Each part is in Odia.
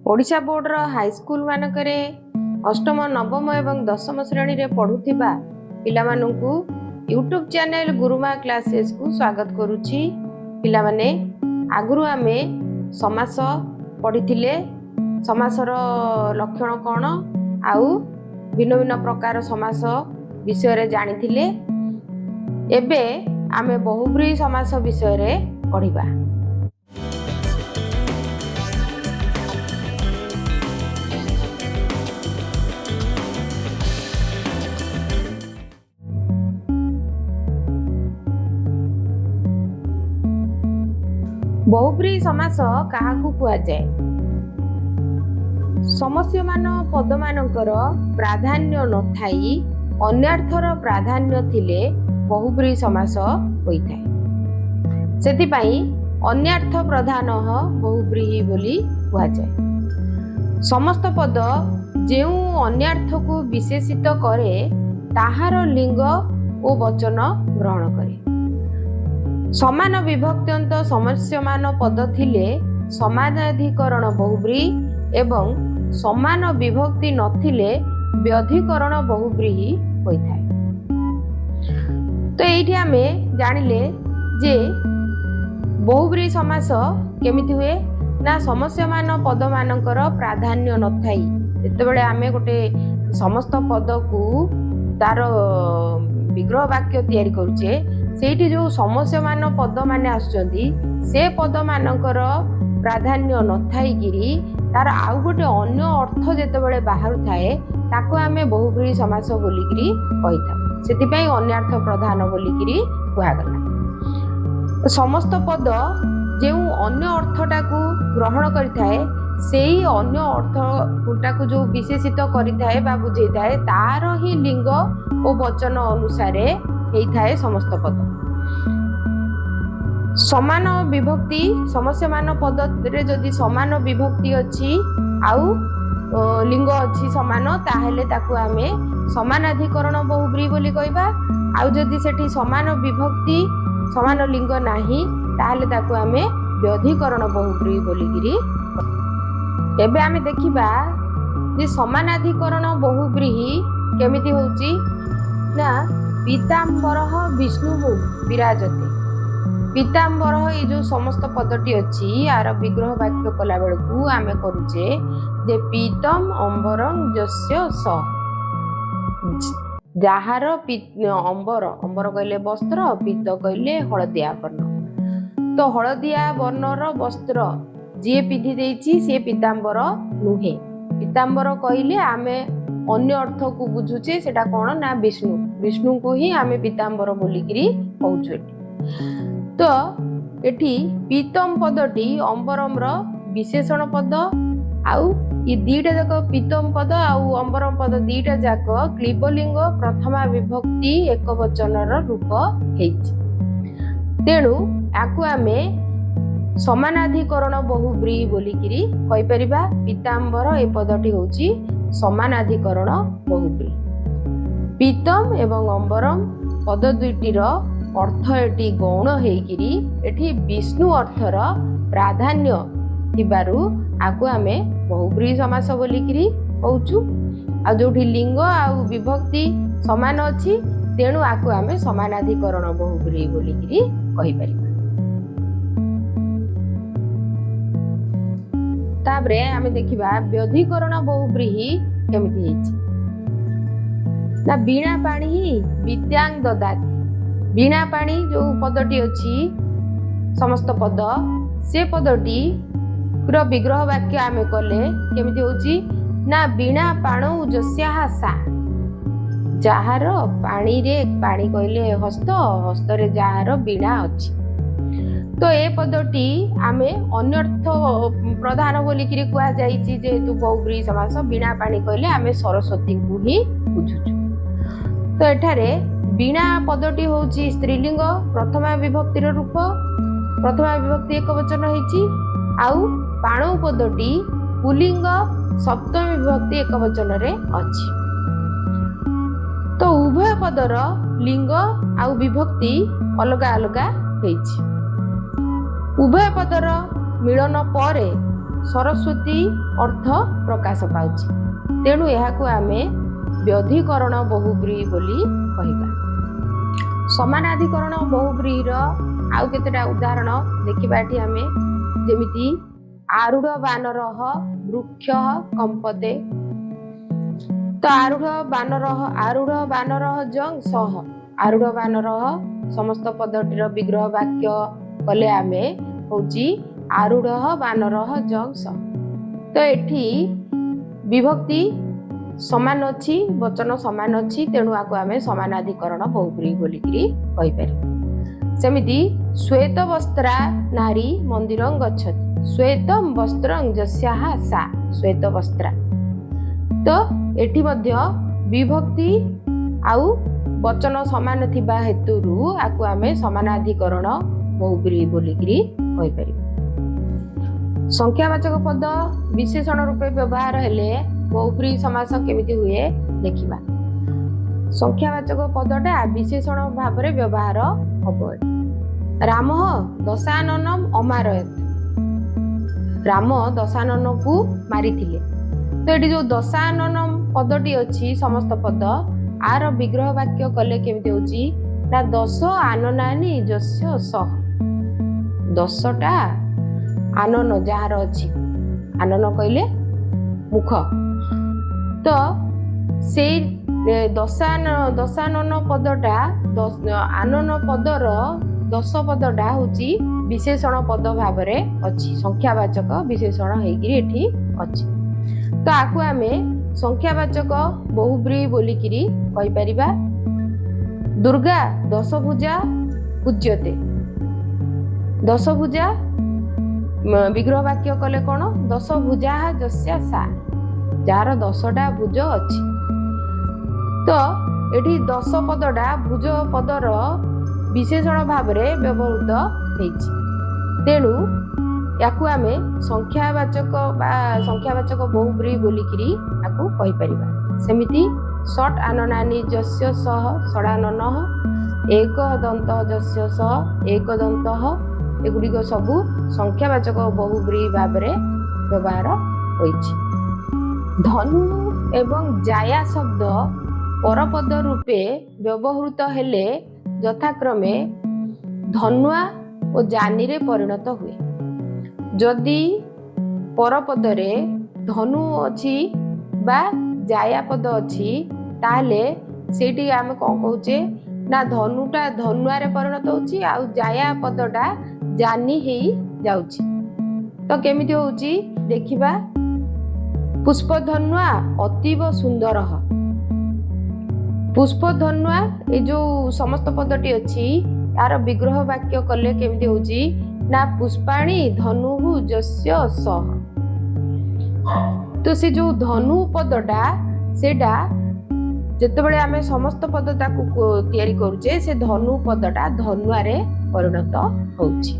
ओडिशा बोर्डर हाईस्कूल मानकरे अष्टम नवम एवं दशम श्रेणी रे पढ़ुथिबा पिलामानंकु यूट्यूब चैनल गुरुमा क्लासेस को स्वागत करुछि। पिला माने आगुरु आमे समास पढ़िथिले, समासर लक्षण कोन आउ भिन्न भिन्न प्रकार समास विषय रे जानिथिले। एबे आमे बहुब्रीहि समास विषय रे पढ़िबा। बहुब्रीहि समास काहाकु कुआ जाए? समस्यमान पदमानकर प्राधान्य नथाई अन्यार्थर प्राधान्य थिले बहुब्रीहि समास होइथाय। सेथिपाई अन्यार्थ प्रधान बहुब्रीहि बोली कुआ जाए। समस्त पद जेउ अन्यार्थ को विशेषित करे ताहार लिंग ओ वचन ग्रहण करे। समान विभक्त्यंत समस्यमान पद थिले समानाधिकरण बहुब्रीहि एवं समान विभक्ति नथिले व्यधिकरण बहुब्रीहि होइथाय। तो एठी आमे जानिले जे बहुब्रीहि समास केमिति हुए ना समस्यमान पद मानकर प्राधान्य नथाई जेतेबेले आमे गोटे समस्त पद को तार विग्रह वाक्य तैयारी करूचे सेठी जो समस्यमान पद माने आसुचंदी से पद मानकर प्राधान्य नथाई गिरी तार आउ गोटे अन्य अर्थ जेतेबेले बाहर थाए ताको आमे बहुब्रीहि समास बोलिकिरी कहिथा। सेतिपई अन्यार्थ प्रधान बोलिकिरी कुहागला। समस्त पद जेउ अन्य अर्थटाकू ग्रहण करिथाए सेही अन्य अर्थटाकू जो विशेषित करिथाए बा बुझेइथाए तार ही लिंग ओ वचन अनुसारे हेइथाए समस्त पद। समान विभक्ति समस्यमान पद रे जदि समान विभक्ति अछि आउ लिंग अछि समान ताहेले ताकू आमे समानाधिकरण बहुब्रीहि बोली कहबा। आउ जदि सेठी समान विभक्ति समान लिंग नाही ताहेले ताकू आमे व्यधिकरण बहुब्रीहि बोलिगिरी। एबे आमे देखिबा जे समानाधिकरण बहुब्रीहि केमिति होउची ना पीताम्बरः विष्णुः विराजते। पीताम्बरः ये जो समस्त पदटी अछि यार विग्रह वाक्य कला बेलकू आमे करूचे जे पीतम अंबरं यस्य स जहार अंबर अंबर कहले वस्त्र पीत कहले हळदिया वर्ण। तो हळदिया वर्णर वस्त्र जे पिधि देछि से पीताम्बर नुहे। पीताम्बर कहले आमे अन्य अर्थ को बुझुचे सेटा कोन ना विष्णु। विष्णु को ही आमे पीताम्बर बोलिकिरी कहउछु। तो एठी पीतम पदटी अंबरमर विशेषण पद आउ ये दीटा जाक पीतम पद आउ अंबरम पद दीटा जाक क्लीबलिंग प्रथमा विभक्ति एक वचनर रूप हेछि। तेणु आकु आमे समानाधिकरण बहुब्रीहि बोलिकिरी कहि परिबा। पीताम्बर ए पदटी होछि समानाधिकरण बहुब्रीहि। पीतम एवं अंबरम पद दुईटीर अर्थ एटी गौण हेकिरी एठी विष्णु अर्थर प्राधान्य थिबारु आकु आमे बहुब्रीहि समास बोलिकिरी कहउछु। आ जोठी लिंग आउ विभक्ति समान अछि तेणु आकु आमे समानाधिकरण बहुब्रीहि बोलिकिरी कहि परिबा। ताबरे आमे देखिबा व्यधिकरण बहुब्रीहि केमिति हेछि ना बीणा पाणी ही विद्यांग ददाति। बीणा पाणी जो पदटी अछि समस्त पद से पदटी पूरा विग्रह वाक्य आमे कले केमिति होछि ना बीणा पाणौ जस्याः सा जहार पाणी रे पाणी कहले हस्त हस्त रे जहार बीणा अछि। तो ए पदटी आमे अन्यर्थ प्रधान बोलिकिरी कुआ जाइछि जेहेतु बहुब्रीहि समास बीणा पाणी कहले आमे सरस्वती को ही बुझुछु। तो एठारे बीणा पदटी होछि स्त्रीलिंग प्रथमा विभक्तिर रूप प्रथमा विभक्ति एक वचन हेछि आउ पाणौ पदटी पुल्लिंग सप्तमी विभक्ति एक वचन रे अछि। तो उभय पदर लिंग आउ विभक्ति अलगा अलगा हेछि। उभय पदर मिलन परे ସରସ୍ୱତୀ ଅର୍ଥ ପ୍ରକାଶ ପାଉଛି। ତେଣୁ ଏହାକୁ ଆମେ ବ୍ୟଧିକରଣ ବହୁବ୍ରୀହି ବୋଲି କହିବା। ସମାନାଧିକରଣ ବହୁବ୍ରୀହିର ଆଉ କେତେଟା ଉଦାହରଣ ଦେଖିବା ଏଠି ଆମେ, ଯେମିତି ଆରୁଢ଼ ବାନରଃ ବୃକ୍ଷଃ କମ୍ପତେ। ତ ଆରୁଢ଼ ବାନରଃ ଜଂ ସହ, ଆରୁଢ଼ ବାନରଃ ସମସ୍ତ ପଦଟିର ବିଗ୍ରହ ବାକ୍ୟ କଲେ ଆମେ ହଉଛି ଆରୁଢ଼ ବାନରଃ ଜଂ ସହ। ତ ଏଠି ବିଭକ୍ତି ସମାନ ଅଛି, ବଚନ ସମାନ ଅଛି, ତେଣୁ ଆକୁ ଆମେ ସମାନାଧିକରଣ ବହୁବ୍ରୀହି ବୋଲିକିରି କହିପାରିବା। ସେମିତି ଶ୍ୱେତ ବସ୍ତ୍ରା ନାରୀ ମନ୍ଦିରଂ ଗଚ୍ଛତି, ଶ୍ୱେତ ବସ୍ତ୍ରଂ ଯସ୍ୟାଃ ସା ଶ୍ୱେତ ବସ୍ତ୍ରା। ତ ଏଠି ମଧ୍ୟ ବିଭକ୍ତି ଆଉ ବଚନ ସମାନ ଥିବା ହେତୁରୁ ଆକୁ ଆମେ ସମାନାଧିକରଣ ବହୁବ୍ରୀହି ବୋଲିକିରି କହିପାରିବା। ସଂଖ୍ୟାବାଚକ ପଦ ବିଶେଷଣ ରୂପେ ବ୍ୟବହାର ହେଲେ ବହୁବ୍ରୀହି ସମାସ କେମିତି ହୁଏ ଦେଖିବା। ସଂଖ୍ୟାବାଚକ ପଦଟା ବିଶେଷଣ ଭାବରେ ବ୍ୟବହାର ହବ। ରାମଃ ଦଶାନନମ୍ ଅମାରୟତ, ରାମ ଦଶାନନକୁ ମାରିଥିଲେ। ତ ଏଠି ଯୋଉ ଦଶାନନମ୍ ପଦଟି ଅଛି ସମସ୍ତ ପଦ, ଆର ବିଗ୍ରହ ବାକ୍ୟ କଲେ କେମିତି ହଉଛି ନା ଦଶ ଆନନାନି ଯସ୍ୟ ସହ, 10ଟା ଆନନ ଯାହାର ଅଛି, ଆନନ କହିଲେ ମୁଖ, ତ ସେଇ ଦଶାନନ ପଦଟା ଆନନ ପଦର 10 ପଦଟା ହଉଛି ବିଶେଷଣ ପଦ ଭାବରେ ଅଛି, ସଂଖ୍ୟାବାଚକ ବିଶେଷଣ ହେଇକିରି ଏଠି ଅଛି। ତ ଆକୁ ଆମେ ସଂଖ୍ୟାବାଚକ ବହୁବ୍ରୀହି ବୋଲିକିରି କହିପାରିବା। ଦୁର୍ଗା ଦଶଭୁଜା ପୂଜ୍ୟତେ, ଦଶଭୁଜା ବିଗ୍ରହ ବାକ୍ୟ କଲେ କଣ, ଦଶଭୁଜା ଯସ୍ୟା ସା, ଯାହାର 10ଟା ଭୁଜ ଅଛି। ତ ଏଠି 10 ପଦଟା ଭୁଜ ପଦର ବିଶେଷଣ ଭାବରେ ବ୍ୟବହୃତ ହେଇଛି, ତେଣୁ ୟାକୁ ଆମେ ସଂଖ୍ୟାବାଚକ ବହୁବ୍ରୀହି ବୋଲିକିରି ଆକୁ କହିପାରିବା। ସେମିତି ଷଟ୍ ଆନନାନି ଯସ୍ୟ ସହ ଷଡ଼ାନନଃ, ଏକ ଦନ୍ତ ଯସ୍ୟ ସହ ଏକ ଦନ୍ତଃ, ଏଗୁଡ଼ିକ ସବୁ ସଂଖ୍ୟାବାଚକ ବହୁବ୍ରୀହି ଭାବରେ ବ୍ୟବହାର ହୋଇଛି। ଧନୁ ଏବଂ ଜାୟା ଶବ୍ଦ ପରପଦ ରୂପେ ବ୍ୟବହୃତ ହେଲେ ଯଥାକ୍ରମେ ଧନ୍ୱା ଓ ଜାନିରେ ପରିଣତ ହୁଏ। ଯଦି ପରପଦରେ ଧନୁ ଅଛି ବା ଜାୟା ପଦ ଅଛି, ତାହେଲେ ସେଇଠି ଆମେ କଣ କହୁଛେ ନା ଧନୁଟା ଧନ୍ୱାରେ ପରିଣତ ହଉଛି ଆଉ ଜାୟା ପଦଟା ଜାନି ହେଇ ଯାଉଛି। ତ କେମିତି ହଉଛି ଦେଖିବା। ପୁଷ୍ପଧନ୍ୱା ଅତୀବ ସୁନ୍ଦର, ପୁଷ୍ପଧନ୍ୱା ଏ ଯୋଉ ସମସ୍ତ ପଦଟି ଅଛି, ତାର ବିଗ୍ରହ ବାକ୍ୟ କଲେ କେମିତି ହଉଛି ନା ପୁଷ୍ପାଣୀ ଧନୁଃ ଯସ୍ୟ ସହ। ତ ସେ ଯୋଉ ଧନୁ ପଦଟା, ସେଇଟା ଯେତେବେଳେ ଆମେ ସମସ୍ତ ପଦ ତାକୁ ତିଆରି କରୁଛେ, ସେ ଧନୁ ପଦଟା ଧନ୍ୱାରେ ପରିଣତ ହଉଛି।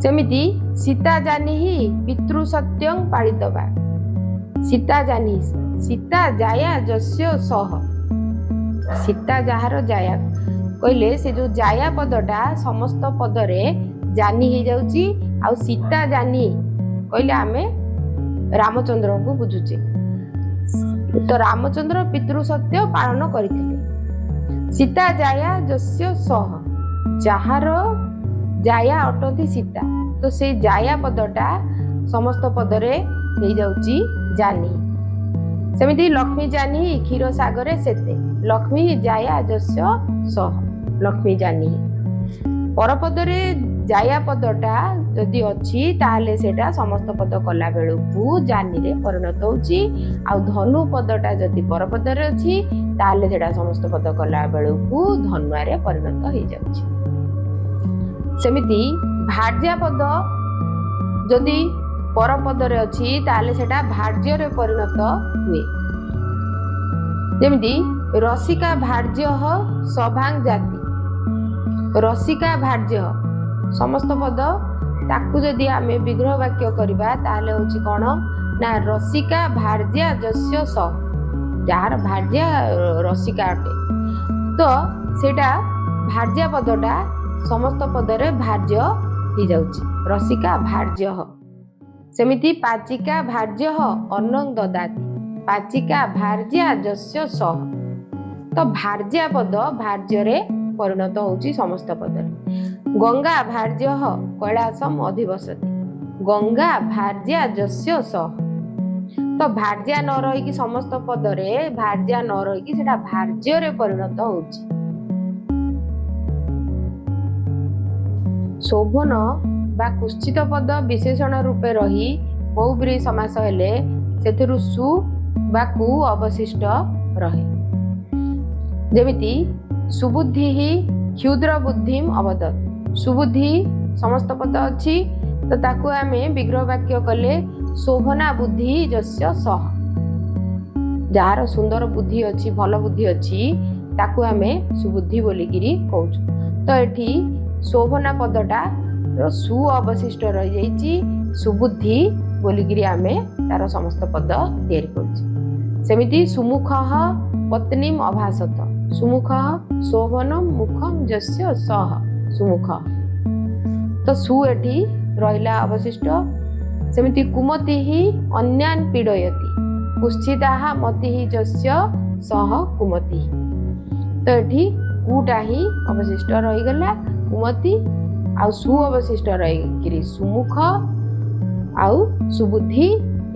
ସେମିତି ସୀତା ଜାନିହି ପିତୃ ସତ୍ୟଂ ପାଳିତବା, ସୀତା ଜାନି, ସୀତା ଜାୟା ଯସ୍ୟ ସହ, ସୀତା ଯାହାର ଜାୟା କହିଲେ ସେ ଯୋଉ ଜାୟା ପଦଟା ସମସ୍ତ ପଦରେ ଜାନି ହେଇଯାଉଛି, ଆଉ ସୀତା ଜାନି କହିଲେ ଆମେ ରାମଚନ୍ଦ୍ରଙ୍କୁ ବୁଝୁଛେ। ତ ରାମଚନ୍ଦ୍ର ପିତୃ ସତ୍ୟ ପାଳନ କରିଥିଲେ। ସୀତା ଜାୟା ଯସ୍ୟ ସହ, ଯାହାର ଜାୟା ଅଟନ୍ତି ସୀତା, ତ ସେଇ ଜାୟା ପଦଟା ସମସ୍ତ ପଦରେ ହେଇଯାଉଛି ଜାନି। ସେମିତି ଲକ୍ଷ୍ମୀ ଜାନି କ୍ଷୀର ସାଗରେ ସେତେ, ଲକ୍ଷ୍ମୀ ଜାୟା ଯସ୍ୟ ସହ, ଲକ୍ଷ୍ମୀ ଜାନି। ପରପଦରେ ଜାୟା ପଦଟା ଯଦି ଅଛି, ତାହେଲେ ସେଇଟା ସମସ୍ତ ପଦ କଲା ବେଳକୁ ଜାନିରେ ପରିଣତ ହଉଛି, ଆଉ ଧନୁ ପଦଟା ଯଦି ପରପଦରେ ଅଛି, ତାହେଲେ ସେଇଟା ସମସ୍ତ ପଦ କଲା ବେଳକୁ ଧନ୍ୱାରେ ପରିଣତ ହେଇଯାଉଛି। ସେମିତି ଭାର୍ଯ୍ୟା ପଦ ଯଦି ପରପଦରେ ଅଛି, ତାହେଲେ ସେଟା ଭାର୍ଯ୍ୟରେ ପରିଣତ ହୁଏ। ଯେମିତି ରସିକା ଭାର୍ଯ୍ୟଃ ସଭାଂ ଜାତି, ରସିକା ଭାର୍ଯ୍ୟ ସମସ୍ତ ପଦ, ତାକୁ ଯଦି ଆମେ ବିଗ୍ରହ ବାକ୍ୟ କରିବା ତାହେଲେ ହଉଛି କଣ ନା ରସିକା ଭାର୍ଯ୍ୟା ଯସ୍ୟ ସହ, ଯାହାର ଭାର୍ଯ୍ୟା ରସିକା ଅଟେ। ତ ସେଇଟା ଭାର୍ଯ୍ୟା ପଦଟା ସମସ୍ତ ପଦରେ ଭାର୍ଯ୍ୟ ହେଇଯାଉଛି, ରସିକା ଭାର୍ଯ୍ୟ। ସେମିତି ପାଚିକା ଭାର୍ଯ୍ୟ ଅନ୍ନଂ ଦଦାତି, ପାଚିକା ଭାର୍ଯ୍ୟା ଯସ୍ୟ ସହ। ତ ଭାର୍ଯ୍ୟା ପଦ ଭାର୍ଯ୍ୟରେ ପରିଣତ ହଉଛି ସମସ୍ତ ପଦରେ। ଗଙ୍ଗା ଭାର୍ଯ୍ୟ କୈଳାସମ୍ ଅଧିବସତି, ଗଙ୍ଗା ଭାର୍ଯ୍ୟା ଯସ୍ୟ ସହ। ତ ଭାର୍ଯ୍ୟା ନ ରହିକି ସମସ୍ତ ପଦରେ ଭାର୍ଯ୍ୟା ନ ରହିକି ସେଟା ଭାର୍ଯ୍ୟରେ ପରିଣତ ହଉଛି। ଶୋଭନ ବା କୁଶ୍ଚିତ ପଦ ବିଶେଷଣ ରୂପେ ରହି ବହୁବ୍ରୀହି ସମାସ ହେଲେ ସେଥିରୁ ସୁ ବା କୁ ଅବଶିଷ୍ଟ ରହେ। ଯେମିତି ସୁବୁଦ୍ଧି କ୍ଷୁଦ୍ର ବୁଦ୍ଧିମ୍ ଅବଦତ୍, ସୁବୁଦ୍ଧି ସମସ୍ତ ପଦ ଅଛି, ତ ତାକୁ ଆମେ ବିଗ୍ରହ ବାକ୍ୟ କଲେ ଶୋଭନା ବୁଦ୍ଧି ଯସ୍ୟ ସହ। ଯାହାର ସୁନ୍ଦର ବୁଦ୍ଧି ଅଛି, ଭଲ ବୁଦ୍ଧି ଅଛି, ତାକୁ ଆମେ ସୁବୁଦ୍ଧି ବୋଲିକିରି କହୁଛୁ। ତ ଏଠି ଶୋଭନା ପଦଟା ସୁ ଅବଶିଷ୍ଟ ରହିଯାଇଛି, ସୁବୁଦ୍ଧି ବୋଲିକିରି ଆମେ ତାର ସମସ୍ତ ପଦ ତିଆରି କରୁଛେ। ସେମିତି ସୁମୁଖ ପତ୍ନୀମ୍ ଅଭାସତ, ସୁମୁଖ ଶୋଭନମ୍ ମୁଖମ୍ ଯସ୍ୟ ସହ ସୁମୁଖ। ତ ସୁ ଏଠି ରହିଲା ଅବଶିଷ୍ଟ। ସେମିତି କୁମତି ଅନ୍ୟାନ୍ ପୀଡ଼ୟତି, କୁଶ୍ଚିତା ମତି ଯସ୍ୟ ସହ କୁମତି। ତ ଏଠି କୁଟା ହିଁ ଅବଶିଷ୍ଟ ରହିଗଲା, କୁମତି ଆଉ ସୁ ଅବଶିଷ୍ଟ ରହିକିରି ସୁମୁଖ ଆଉ ସୁବୁଦ୍ଧି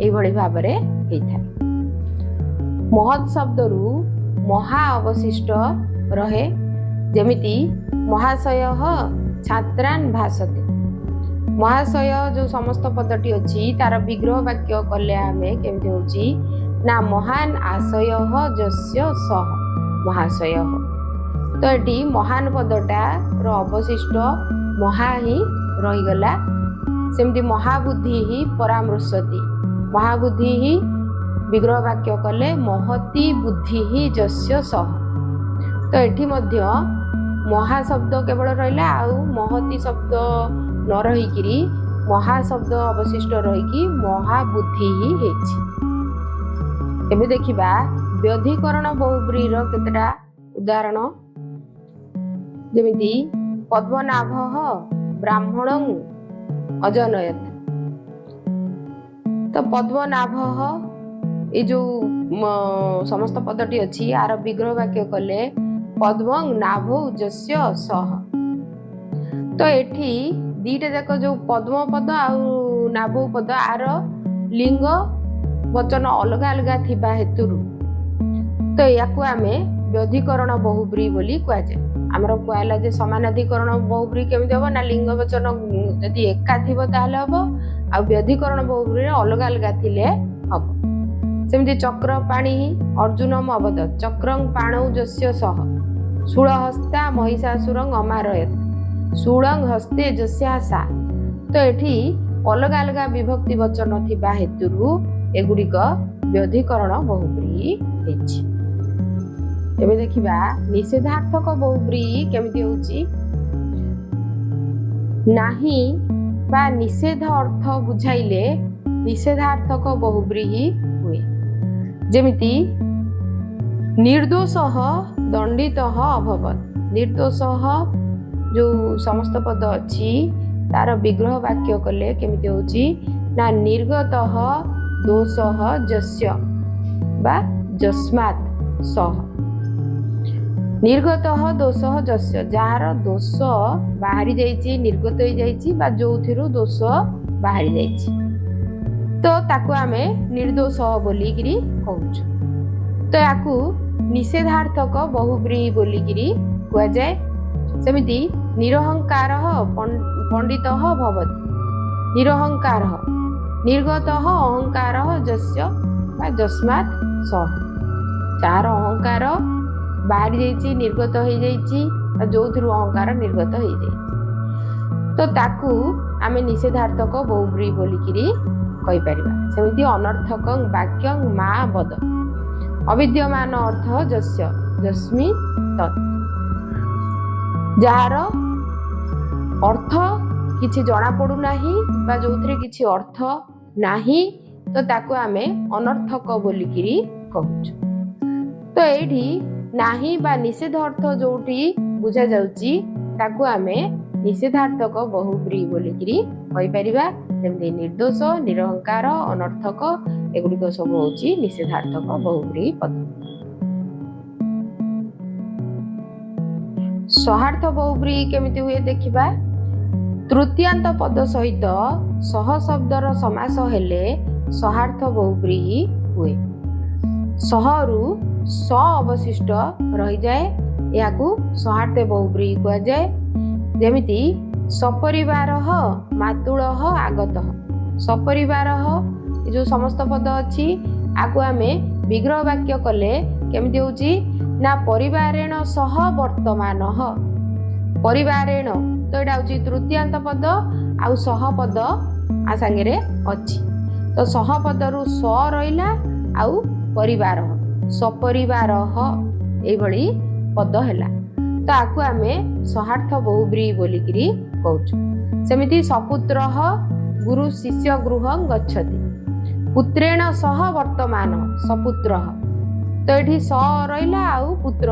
ଏଇଭଳି ଭାବରେ ହେଇଥାଏ। ମହତ୍ ଶବ୍ଦରୁ ମହା ଅବଶିଷ୍ଟ ରହେ। ଯେମିତି ମହାଶୟ ଛାତ୍ରାନ୍ ଭାଷତେ, ମହାଶୟ ଯୋଉ ସମସ୍ତ ପଦଟି ଅଛି ତାର ବିଗ୍ରହ ବାକ୍ୟ କଲେ ଆମେ କେମିତି ହଉଛି ନା ମହାନ୍ ଆଶୟ ଯସ୍ୟ ସହ ମହାଶୟ। ତ ଏଠି ମହାନ ପଦଟାର ଅବଶିଷ୍ଟ ମହା ହିଁ ରହିଗଲା। ସେମିତି ମହାବୁଦ୍ଧି ପରାମୃଶତି, ମହାବୁଦ୍ଧି ବିଗ୍ରହ ବାକ୍ୟ କଲେ ମହତି ବୁଦ୍ଧି ଯସ୍ୟ ସହ। ତ ଏଠି ମଧ୍ୟ ମହା ଶବ୍ଦ କେବଳ ରହିଲା, ଆଉ ମହତି ଶବ୍ଦ ନ ରହିକିରି ମହା ଶବ୍ଦ ଅବଶିଷ୍ଟ ରହିକି ମହାବୁଦ୍ଧି ହିଁ ହେଇଛି। ଏବେ ଦେଖିବା ବ୍ୟଧିକରଣ ବହୁବ୍ରୀହିର କେତେଟା ଉଦାହରଣ। ଯେମିତି ପଦ୍ମନାଭ ବ୍ରାହ୍ମଣଂ ଅଜନୟତ। ତ ପଦ୍ମନାଭ ଏ ଯୋଉ ସମସ୍ତ ପଦଟି ଅଛି ଆର ବିଗ୍ରହ ବାକ୍ୟ କଲେ ପଦ୍ମଂ ନାଭୌ ଯସ୍ୟ ସହ। ତ ଏଠି ଦିଟା ଯାକ ଯୋଉ ପଦ୍ମ ପଦ ଆଉ ନାଭୌ ପଦ ଆର ଲିଙ୍ଗ ବଚନ ଅଲଗା ଅଲଗା ଥିବା ହେତୁରୁ ତ ୟାକୁ ଆମେ ବ୍ୟଧିକରଣ ବହୁବ୍ରୀହି ବୋଲି କୁହାଯାଏ। ଆମର କୁହାହେଲା ଯେ ସମାନାଧିକରଣ ବହୁବ୍ରୀହି କେମିତି ହବ ନା ଲିଙ୍ଗ ବଚନ ଯଦି ଏକା ଥିବ ତାହେଲେ ହବ, ଆଉ ବ୍ୟଧିକରଣ ବହୁବ୍ରୀହିରେ ଅଲଗା ଅଲଗା ଥିଲେ ହବ। ସେମିତି ଚକ୍ର ପାଣି ଅର୍ଜୁନମ୍ ଅବଦତ୍, ଚକ୍ରଂ ପାଣୌ ଯସ୍ୟ ସହ। ଶୂଳହସ୍ତା ମହିଷାସୁରଂ ଅମାରୟତ୍, ଶୂଳଂ ହସ୍ତେ ଯସ୍ୟା ସା। ତ ଏଠି ଅଲଗା ଅଲଗା ବିଭକ୍ତି ବଚନ ଥିବା ହେତୁରୁ ଏଗୁଡ଼ିକ ବ୍ୟଧିକରଣ ବହୁବ୍ରୀହି ହେଇଛି। ଏବେ ଦେଖିବା ନିଷେଧାର୍ଥକ ବହୁବ୍ରୀହି କେମିତି ହଉଛି। ନାହିଁ ବା ନିଷେଧ ଅର୍ଥ ବୁଝାଇଲେ ନିଷେଧାର୍ଥକ ବହୁବ୍ରୀହି ହୁଏ। ଯେମିତି ନିର୍ଦୋଷ ଦଣ୍ଡିତ ଅଭବତ୍, ନିର୍ଦୋଷ ଯୋଉ ସମସ୍ତ ପଦ ଅଛି ତାର ବିଗ୍ରହ ବାକ୍ୟ କଲେ କେମିତି ହଉଛି ନା ନିର୍ଗତ ଦୋଷ ଯସ୍ୟ ବା ଯସ୍ମାତ୍ ସହ। ନିର୍ଗତ ଦୋଷ ଯସ୍ୟ, ଯାହାର ଦୋଷ ବାହାରି ଯାଇଛି, ନିର୍ଗତ ହେଇଯାଇଛି ବା ଯୋଉଥିରୁ ଦୋଷ ବାହାରି ଯାଇଛି, ତ ତାକୁ ଆମେ ନିର୍ଦୋଷ ବୋଲିକିରି କହୁଛୁ। ତ ୟାକୁ ନିଷେଧାର୍ଥକ ବହୁବ୍ରୀହି ବୋଲିକିରି କୁହାଯାଏ। ସେମିତି ନିରହଙ୍କାର ପଣ୍ଡିତ ଭବତି, ନିରହଙ୍କାର ନିର୍ଗତ ଅହଙ୍କାର ଯସ୍ୟ ବା ଯସ୍ମାତ୍ ସହ, ଯାହାର ଅହଙ୍କାର ବାହାରି ଯାଇଛି, ନିର୍ଗତ ହେଇଯାଇଛି ବା ଯୋଉଥିରୁ ଅହଙ୍କାର ନିର୍ଗତ ହେଇଯାଇଛି, ତ ତାକୁ ଆମେ ନିଷେଧାର୍ଥକ ବହୁବ୍ରୀହି ବୋଲିକିରି କହିପାରିବା। ସେମିତି ଅନର୍ଥକଂ ବାକ୍ୟଂ ମା ବଦ, ଅବିଦ୍ୟମାନ ଅର୍ଥ ଯସ୍ୟ ଯସ୍ମି ତତ୍, ଯାହାର ଅର୍ଥ କିଛି ଜଣା ପଡୁନାହିଁ ବା ଯୋଉଥିରେ କିଛି ଅର୍ଥ ନାହିଁ, ତ ତାକୁ ଆମେ ଅନର୍ଥକ ବୋଲିକିରି କହୁଛୁ। ତ ଏଇଠି ନାହିଁ ବା ନିଷେଧ ଅର୍ଥ ଯୋଉଠି ବୁଝା ଯାଉଛି ତାକୁ ଆମେ ନିଷେଧାର୍ଥକ ବହୁବ୍ରୀହି ବୋଲିକିରି କହିପାରିବା। ଯେମିତି ନିର୍ଦ୍ଦୋଷ, ନିରହଙ୍କାର, ଅନର୍ଥକ ଏଗୁଡ଼ିକ ସବୁ ହେଉଛି ନିଷେଧାର୍ଥକ ବହୁବ୍ରୀହି ପଦ। ସହାର୍ଥ ବହୁବ୍ରୀହି କେମିତି ହୁଏ ଦେଖିବା। ତୃତୀୟାନ୍ତ ପଦ ସହିତ ସହ ଶବ୍ଦର ସମାସ ହେଲେ ସହାର୍ଥ ବହୁବ୍ରୀହି ହୁଏ। ସହରୁ ସ ଅବଶିଷ୍ଟ ରହିଯାଏ, ଏହାକୁ ସହାର୍ଥ ବହୁବ୍ରୀହି କୁହାଯାଏ। ଯେମିତି ସପରିବାରଃ ମାତୁଳଃ ଆଗତଃ। ସପରିବାରଃ ଏ ଯେଉଁ ସମସ୍ତ ପଦ ଅଛି, ଆକୁ ଆମେ ବିଗ୍ରହ ବାକ୍ୟ କଲେ କେମିତି ହେଉଛି ନା ପରିବାରେଣ ସହ ବର୍ତ୍ତମାନଃ। ପରିବାରେଣ ତ ଏଇଟା ହେଉଛି ତୃତୀୟାନ୍ତ ପଦ, ଆଉ ସହ ପଦ ଆ ସାଙ୍ଗରେ ଅଛି, ତ ସହ ପଦରୁ ସ ରହିଲା, ଆଉ ପରିବାର ସପରିବାରଃ ଏଇଭଳି ପଦ ହେଲା, ତ ଆକୁ ଆମେ ସହାର୍ଥ ବହୁବ୍ରୀହି ବୋଲିକିରି କହୁଛୁ। ସେମିତି ସପୁତ୍ରଃ ଗୁରୁ ଶିଷ୍ୟ ଗୃହଂ ଗଚ୍ଛତି। ପୁତ୍ରେଣ ସହ ବର୍ତ୍ତମାନ ସପୁତ୍ରଃ, ତ ଏଠି ସ ରହିଲା ଆଉ ପୁତ୍ର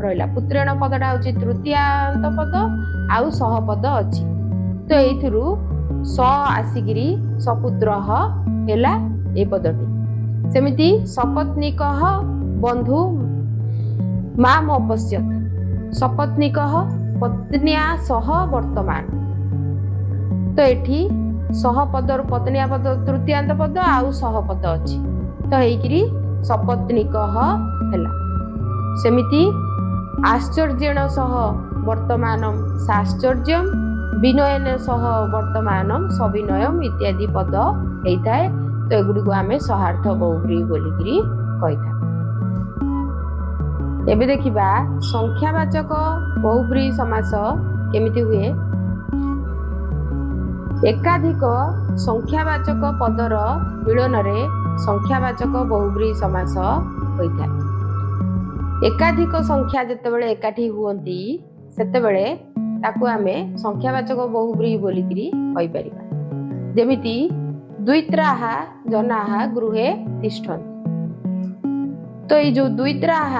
ରହିଲା। ପୁତ୍ରେଣ ପଦଟା ହେଉଛି ତୃତୀୟାନ୍ତ ପଦ, ଆଉ ସହ ପଦ ଅଛି, ତ ଏଇଥିରୁ ସ ଆସିକିରି ସପୁତ୍ରଃ ହେଲା ଏ ପଦଟି। ସେମିତି ସପତ୍ନିକଃ ବନ୍ଧୁ ମାମ୍ ଅପଶ୍ୟତ୍। ସପତ୍ନିକଃ ପତ୍ନ୍ୟା ସହ ବର୍ତ୍ତମାନ, ତ ଏଠି ସହ ପଦରୁ ପତ୍ନ୍ୟା ପଦ ତୃତୀୟାନ୍ତ ପଦ ଆଉ ସହ ପଦ ଅଛି, ତ ହେଇକିରି ସପତ୍ନିକଃ ହେଲା। ସେମିତି ଆଶ୍ଚର୍ଯ୍ୟେଣ ସହ ବର୍ତ୍ତମାନଂ ସାଶ୍ଚର୍ଯ୍ୟମ୍, ବିନୟେନ ସହ ବର୍ତ୍ତମାନଂ ସବିନୟମ୍ ଇତ୍ୟାଦି ପଦ ହେଇଥାଏ, ତ ଏଗୁଡ଼ିକୁ ଆମେ ସହାର୍ଥ ବହୁବ୍ରୀହି ବୋଲିକିରି କହିଥାଉ। ଏବେ ଦେଖିବା ସଂଖ୍ୟାବାଚକ ବହୁବ୍ରୀହି ସମାସ କେମିତି ହୁଏ। ଏକାଧିକ ସଂଖ୍ୟାବାଚକ ପଦର ମିଳନରେ ସଂଖ୍ୟାବାଚକ ବହୁବ୍ରୀହି ସମାସ ହୋଇଥାଏ। ଏକାଧିକ ସଂଖ୍ୟା ଯେତେବେଳେ ଏକାଠି ହୁଅନ୍ତି ସେତେବେଳେ ତାକୁ ଆମେ ସଂଖ୍ୟାବାଚକ ବହୁବ୍ରୀହି ବୋଲିକିରି କହିପାରିବା। ଯେମିତି ଦ୍ୱିତ୍ରାଃ ଜନାଃ ଗୃହେ ତିଷ୍ଠନ୍ତି। ତ ଏଇ ଯେଉଁ ଦ୍ୱିତ୍ରାଃ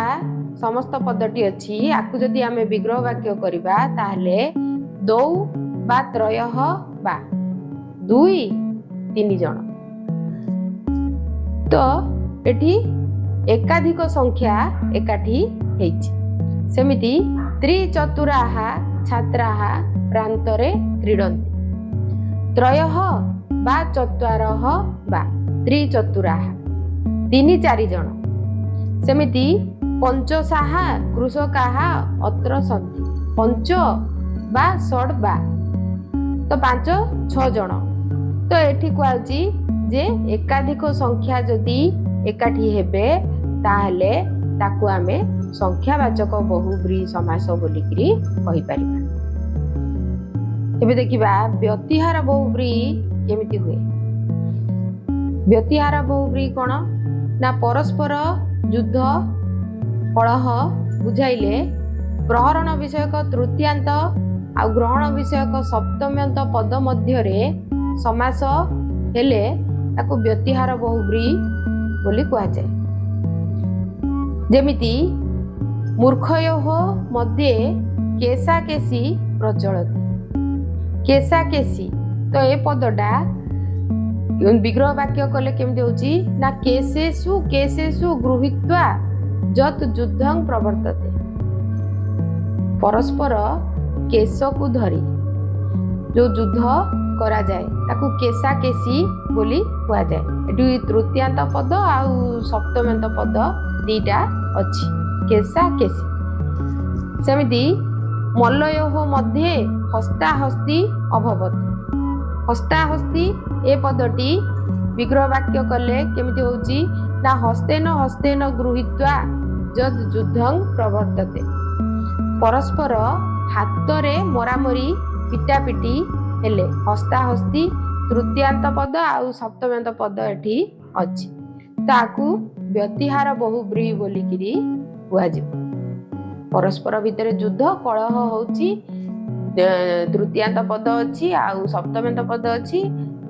ସମସ୍ତ ପଦଟି ଅଛି, ଆକୁ ଯଦି ଆମେ ବିଗ୍ରହ ବାକ୍ୟ କରିବା ତାହେଲେ ଦୌ ବା ତ୍ରୟଃ ବା ଦୁଇ ତିନି ଜଣ, ତ ଏଠି ଏକାଧିକ ସଂଖ୍ୟା ଏକାଠି ହେଇଛି। ସେମିତି ତ୍ରିଚତୁରାଃ ଛାତ୍ରାଃ ପ୍ରାନ୍ତରେ କ୍ରୀଡ଼ନ୍ତି। ତ୍ରୟଃ ବା ଚତ୍ୱାରଃ ବା ତ୍ରିଚତୁରାଃ ତିନି ଚାରି ଜଣ। ସେମିତି ପଞ୍ଚଶାଃ କୃଷକାଃ ଅତ୍ର ସନ୍ତି। ପଞ୍ଚ ବା ଷଡ୍ ବା, ତ ପାଞ୍ଚ ଛଅ ଜଣ, ତ ଏଠି କୁହାଯାଉଛି ଯେ ଏକାଧିକ ସଂଖ୍ୟା ଯଦି ଏକାଠି ହେବେ ତାହେଲେ ତାକୁ ଆମେ ସଂଖ୍ୟାବାଚକ ବହୁବ୍ରୀହି ସମାସ ବୋଲିକିରି କହିପାରିବା। ଏବେ ଦେଖିବା ବ୍ୟତିହାର ବହୁବ୍ରୀହି କେମିତି ହୁଏ। ବ୍ୟତିହାର ବହୁବ୍ରୀହି କ'ଣ ନା ପରସ୍ପର ଯୁଦ୍ଧ କଳହ ବୁଝାଇଲେ ପ୍ରହରଣ ବିଷୟକ ତୃତୀୟାନ୍ତ ଆଉ ଗ୍ରହଣ ବିଷୟକ ସପ୍ତମ୍ୟନ୍ତ ପଦ ମଧ୍ୟରେ ସମାସ ହେଲେ ତାକୁ ବ୍ୟତିହାର ବହୁବ୍ରୀହି ବୋଲି କୁହାଯାଏ। ଯେମିତି ମୂର୍ଖୟୋଃ ମଧ୍ୟେ କେଶାକେଶୀ ପ୍ରଚଳତି। କେଶାକେଶୀ, ତ ଏ ପଦଟା ବିଗ୍ରହ ବାକ୍ୟ କଲେ କେମିତି ହେଉଛି ନା କେଶେଷୁ କେଶେଷୁ ଗୃହୀତ୍ୱା ଯତ୍ ଯୁଦ୍ଧଂ ପ୍ରବର୍ତ୍ତତେ। ପରସ୍ପର କେଶକୁ ଧରି ଯେଉଁ ଯୁଦ୍ଧ କରାଯାଏ ତାକୁ କେଶାକେଶୀ ବୋଲି କୁହାଯାଏ। ଏଠି ତୃତୀୟାନ୍ତ ପଦ ଆଉ ସପ୍ତମ୍ୟନ୍ତ ପଦ ଦିଟା ଅଛି, କେଶାକେଶୀ। ସେମିତି ମଲ୍ଲୟୋଃ ମଧ୍ୟେ ହସ୍ତାହସ୍ତି ଅଭବତ୍। ହସ୍ତାହସ୍ତି ଏ ପଦଟି ବିଗ୍ରହ ବାକ୍ୟ କଲେ କେମିତି ହେଉଛି ନା ହସ୍ତେନ ହସ୍ତେନ ଗୃହୀତ୍ୱା ଯଦ୍ ଯୁଦ୍ଧଂ ପ୍ରବର୍ତ୍ତତେ। ପରସ୍ପର ହାତରେ ମରାମରି ପିଟାପିଟି ହେଲେ ହସ୍ତାହସ୍ତି ତୃତୀୟାନ୍ତ ପଦ ଆଉ ସପ୍ତମ୍ୟନ୍ତ ପଦ ଏଠି ଅଛି, ତାକୁ ବ୍ୟତିହାର ବହୁବ୍ରୀହି ବୋଲିକିରି କୁହାଯିବ। ପରସ୍ପର ଭିତରେ ଯୁଦ୍ଧ କଳହ ହେଉଛି, ତୃତୀୟାନ୍ତ ପଦ ଅଛି ଆଉ ସପ୍ତମ୍ୟନ୍ତ ପଦ ଅଛି,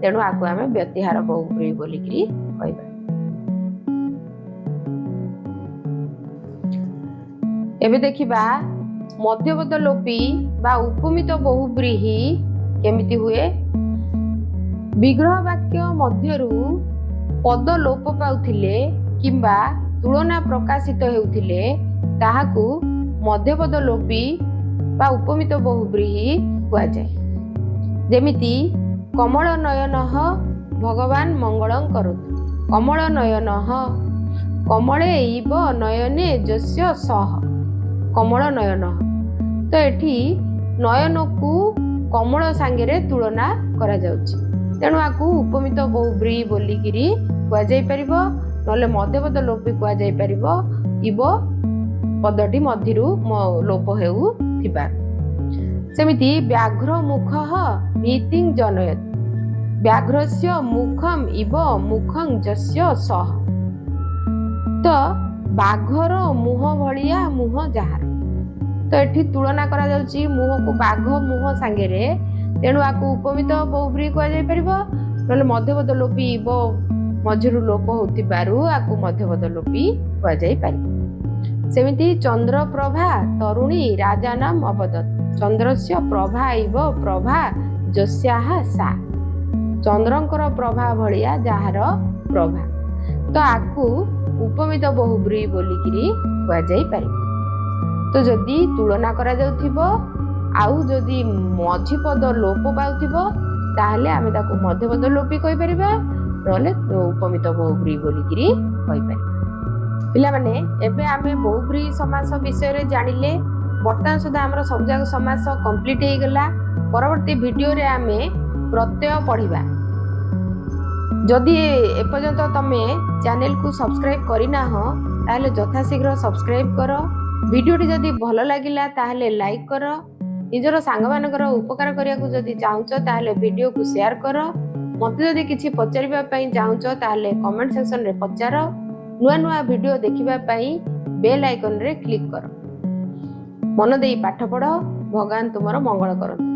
ତେଣୁ ଆକୁ ଆମେ ବ୍ୟତିହାର ବହୁବ୍ରୀହି ବୋଲିକିରି କହିବା। ଏବେ ଦେଖିବା ମଧ୍ୟପଦ ଲୋପୀ ବା ଉପମିତ ବହୁବ୍ରୀହି କେମିତି ହୁଏ। ବିଗ୍ରହ ବାକ୍ୟ ମଧ୍ୟରୁ ପଦ ଲୋପ ପାଉଥିଲେ କିମ୍ବା ତୁଳନା ପ୍ରକାଶିତ ହେଉଥିଲେ ତାହାକୁ ମଧ୍ୟପଦ ଲୋପୀ ବା ଉପମିତ ବହୁବ୍ରୀହି କୁହାଯାଏ। ଯେମିତି କମଳ ନୟନଃ ଭଗବାନ ମଙ୍ଗଳଂ କରନ୍ତୁ। କମଳ ନୟନଃ, କମଳେ ଇବ ନୟନେ ଯସ୍ୟ ସହ, କମଳ ନୟନଃ। ତ ଏଠି ନୟନକୁ କମଳ ସାଙ୍ଗରେ ତୁଳନା କରାଯାଉଛି, ତେଣୁ ଆକୁ ଉପମିତ ବହୁବ୍ରୀହି ବୋଲିକିରି କୁହାଯାଇପାରିବ, ନହେଲେ ମଧ୍ୟପଦ ଲୋପୀ କୁହାଯାଇପାରିବ ଇବ ପଦଟି ମଧ୍ୟରୁ ଲୋପ ହେଉଥିବା। ସେମିତି ବ୍ୟାଘ୍ର ମୁଖଃ ଭୀତିଂ ଜନୟତି, ବ୍ୟାଘ୍ରସ୍ୟ ମୁଖଂ ଇବ ମୁଖଂ ଯସ୍ୟ ସହ। ତ ବାଘର ମୁହଁ ଭଳିଆ ମୁହଁ ଯାହାର, ତ ଏଠି ତୁଳନା କରାଯାଉଛି ମୁହଁକୁ ବାଘ ମୁହଁ ସାଙ୍ଗରେ, ତେଣୁ ଆକୁ ଉପମିତ ବହୁବ୍ରୀହି କୁହାଯାଇପାରିବ, ନହେଲେ ମଧ୍ୟପଦ ଲୋପୀ ଇବ ମଝିରୁ ଲୋପ ହେଉଥିବାରୁ ଆକୁ ମଧ୍ୟପଦ ଲୋପୀ କୁହାଯାଇପାରିବ। ସେମିତି ଚନ୍ଦ୍ରପ୍ରଭା ତରୁଣୀ ରାଜାନାମ ଅବଦତ୍, ଚନ୍ଦ୍ରସ୍ୟ ପ୍ରଭା ଇବ ପ୍ରଭା ଯସ୍ୟାଃ ସା, ଚନ୍ଦ୍ରଙ୍କର ପ୍ରଭା ଭଳିଆ ଯାହାର ପ୍ରଭା, ତ ଆକୁ ଉପମିତ ବହୁବ୍ରୀହି ବୋଲିକିରି କୁହାଯାଇପାରିବ। ତ ଯଦି ତୁଳନା କରାଯାଉଥିବ ଆଉ ଯଦି ମଝି ପଦ ଲୋପ ପାଉଥିବ ତାହେଲେ ଆମେ ତାକୁ ମଧ୍ୟପଦ ଲୋପୀ କହିପାରିବା, ନହେଲେ ଉପମିତ ବହୁବ୍ରୀହି ବୋଲିକିରି କହିପାରିବା। ପିଲାମାନେ, ଏବେ ଆମେ ବହୁବ୍ରୀହି ସମାସ ବିଷୟରେ ଜାଣିଲେ। ବର୍ତ୍ତମାନ ସୁଦ୍ଧା ଆମର ସବୁଯାକ ସମାସ କମ୍ପ୍ଲିଟ୍ ହେଇଗଲା। ପରବର୍ତ୍ତୀ ଭିଡ଼ିଓରେ ଆମେ ପ୍ରତ୍ୟୟ ପଢ଼ିବା। ଯଦି ଏପର୍ଯ୍ୟନ୍ତ ତମେ ଚ୍ୟାନେଲକୁ ସବସ୍କ୍ରାଇବ୍ କରିନାହଁ ତାହେଲେ ଯଥାଶୀଘ୍ର ସବସ୍କ୍ରାଇବ୍ କର। ଭିଡ଼ିଓଟି ଯଦି ଭଲ ଲାଗିଲା ତାହେଲେ ଲାଇକ୍ କର। ନିଜର ସାଙ୍ଗମାନଙ୍କର ଉପକାର କରିବାକୁ ଯଦି ଚାହୁଁଛ ତାହେଲେ ଭିଡ଼ିଓକୁ ସେୟାର କର। ମୋତେ ଯଦି କିଛି ପଚାରିବା ପାଇଁ ଚାହୁଁଛ ତାହେଲେ କମେଣ୍ଟ ସେକ୍ସନରେ ପଚାର। ନୂଆ ନୂଆ ଭିଡ଼ିଓ ଦେଖିବା ପାଇଁ ବେଲ୍ ଆଇକନରେ କ୍ଲିକ୍ କର। ମନ ଦେଇ ପାଠ ପଢ଼। ଭଗବାନ ତୁମର ମଙ୍ଗଳ କରନ୍ତୁ।